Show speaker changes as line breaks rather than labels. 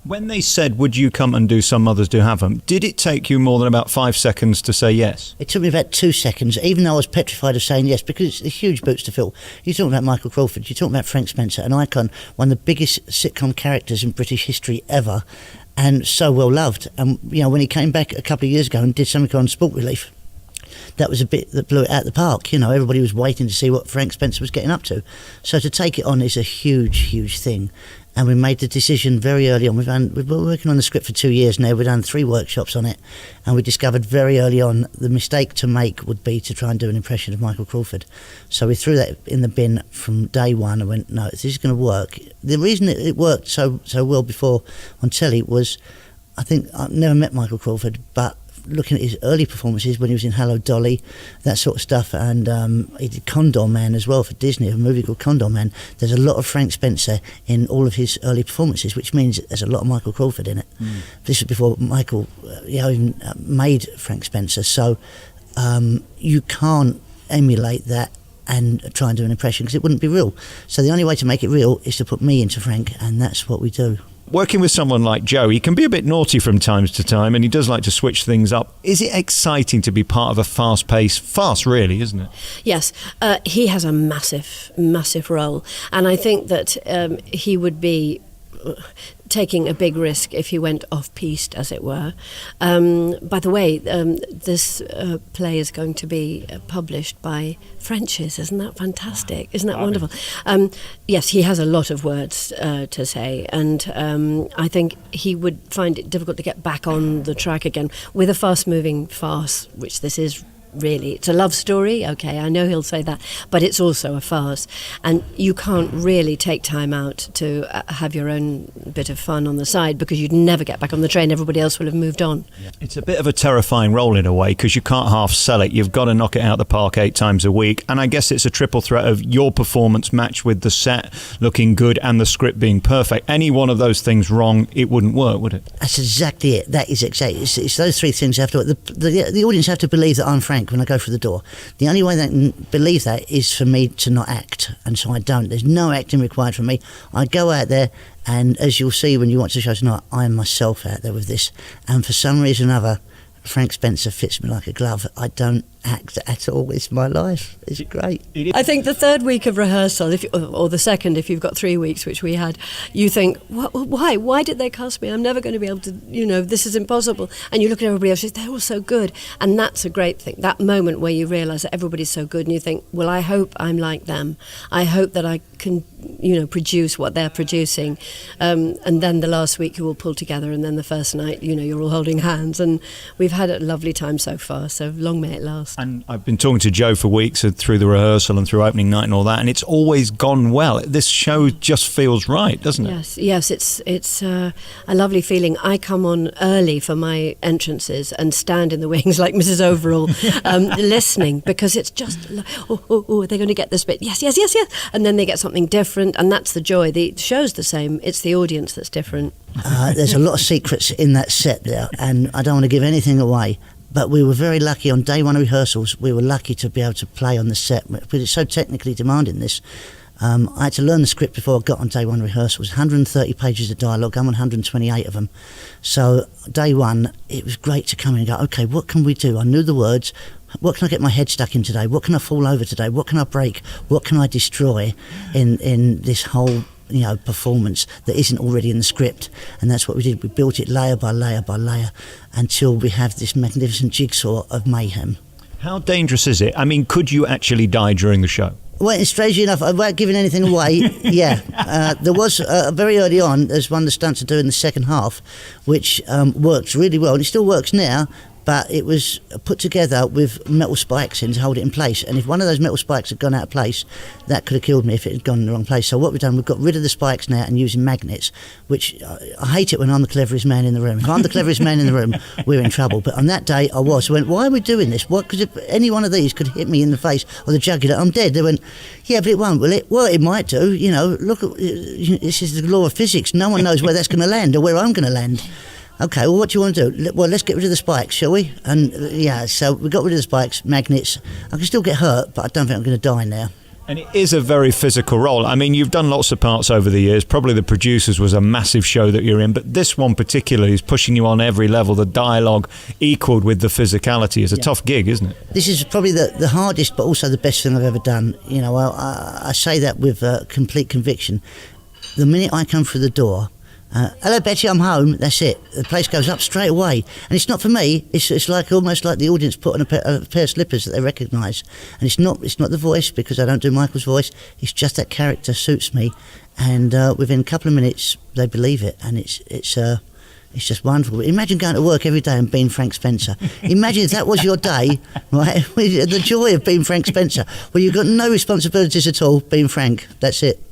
When they said, would you come and do Some Mothers Do Have 'Em, did it take you more than about 5 seconds to say yes?
It took me about 2 seconds, even though I was petrified of saying yes, because it's huge boots to fill. You're talking about Michael Crawford, you're talking about Frank Spencer, an icon, one of the biggest sitcom characters in British history ever, and so well loved. And when he came back a couple of years ago and did something on Sport Relief, that was a bit that blew it out of the park. Everybody was waiting to see what Frank Spencer was getting up to. So to take it on is a huge, huge thing. And we made the decision very early on. We've been working on the script for 2 years now. We've done 3 workshops on it. And we discovered very early on the mistake to make would be to try and do an impression of Michael Crawford. So we threw that in the bin from day one and went, no, this is going to work. The reason it worked so well before on telly was, I think I've never met Michael Crawford, but looking at his early performances when he was in Hello Dolly, that sort of stuff, and he did Condor Man as well for Disney, a movie called Condor Man. There's a lot of Frank Spencer in all of his early performances, which means there's a lot of Michael Crawford in it. This was before Michael even made Frank Spencer, so you can't emulate that and try and do an impression because it wouldn't be real. So the only way to make it real is to put me into Frank, and that's what we do.
Working with someone like Joe, he can be a bit naughty from time to time, and he does like to switch things up. Is it exciting to be part of a fast really, isn't it?
Yes, he has a massive role, and I think that he would be taking a big risk if he went off-piste, as it were. By the way, this play is going to be published by French's. Isn't that fantastic? Isn't that wonderful? Yes, he has a lot of words to say, and I think he would find it difficult to get back on the track again with a fast-moving farce, which this is. Really, it's a love story, okay, I know he'll say that, but it's also a farce, and you can't really take time out to have your own bit of fun on the side because you'd never get back on the train. Everybody else will have moved on.
It's a bit of a terrifying role in a way because you can't half sell it. You've got to knock it out the park 8 times a week, and I guess it's a triple threat of your performance matched with the set looking good and the script being perfect. Any one of those things wrong, it wouldn't work, would it?
That's exactly it. That is exactly it. It's those 3 things you have to. The audience have to believe that I'm Frank when I go through the door. The only way they can believe that is for me to not act, and so I don't. There's no acting required from me. I go out there, and as you'll see when you watch the show tonight, I am myself out there with this, and for some reason or other Frank Spencer fits me like a glove. I don't act at all. It's my life. It's great.
I think the 3rd week of rehearsal, or the 2nd, if you've got 3 weeks, which we had, you think, why did they cast me? I'm never going to be able to, this is impossible. And you look at everybody else, they're all so good. And that's a great thing. That moment where you realise that everybody's so good and you think, well, I hope I'm like them. I hope that I can, produce what they're producing. And then the last week you all pull together, and then the first night, you're all holding hands. And we've had a lovely time so far, so long may it last.
And I've been talking to Joe for weeks through the rehearsal and through opening night and all that, and it's always gone well. This show just feels right, doesn't it?
Yes, it's a lovely feeling. I come on early for my entrances and stand in the wings like Mrs. Overall, listening, because it's just, they're going to get this bit. Yes. And then they get something different, and that's the joy. The show's the same. It's the audience that's different.
There's a lot of secrets in that set there, and I don't want to give anything away. But we were very lucky on day 1 of rehearsals. We were lucky to be able to play on the set because it's so technically demanding. This, I had to learn the script before I got on day 1 rehearsals. 130 pages of dialogue. I'm on 128 of them. So day 1, it was great to come in and go, okay, what can we do? I knew the words. What can I get my head stuck in today? What can I fall over today? What can I break? What can I destroy in this whole performance that isn't already in the script? And that's what we did. We built it layer by layer by layer until we have this magnificent jigsaw of mayhem.
How dangerous is it? I mean, could you actually die during the show?
Well, strangely enough, without giving anything away, yeah. There was, very early on, there's one of the stunts to do in the second half, which works really well, and it still works now, but it was put together with metal spikes in to hold it in place. And if one of those metal spikes had gone out of place, that could have killed me if it had gone in the wrong place. So what we've done, we've got rid of the spikes now and using magnets, which I hate it when I'm the cleverest man in the room. If I'm the cleverest man in the room, we're in trouble. But on that day, I was. I went, why are we doing this? What? Because if any one of these could hit me in the face or the jugular, I'm dead. They went, yeah, but it won't, will it? Well, it might do. Look, this is the law of physics. No one knows where that's going to land or where I'm going to land. Okay, well, what do you want to do? Well, let's get rid of the spikes, shall we? And so we got rid of the spikes, magnets. I can still get hurt, but I don't think I'm going to die now.
And it is a very physical role. I mean, you've done lots of parts over the years. Probably The Producers was a massive show that you're in, but this one particularly is pushing you on every level. The dialogue equaled with the physicality. It's a tough gig, isn't it?
This is probably the hardest, but also the best thing I've ever done. You know, I say that with complete conviction. The minute I come through the door, hello Betty, I'm home. That's it. The place goes up straight away, and it's not for me. It's like almost like the audience put on a pair of slippers that they recognise, and it's not the voice, because I don't do Michael's voice. It's just that character suits me, and within a couple of minutes they believe it, and it's just wonderful. Imagine going to work every day and being Frank Spencer. Imagine if that was your day, right? The joy of being Frank Spencer, where you've got no responsibilities at all. Being Frank, that's it.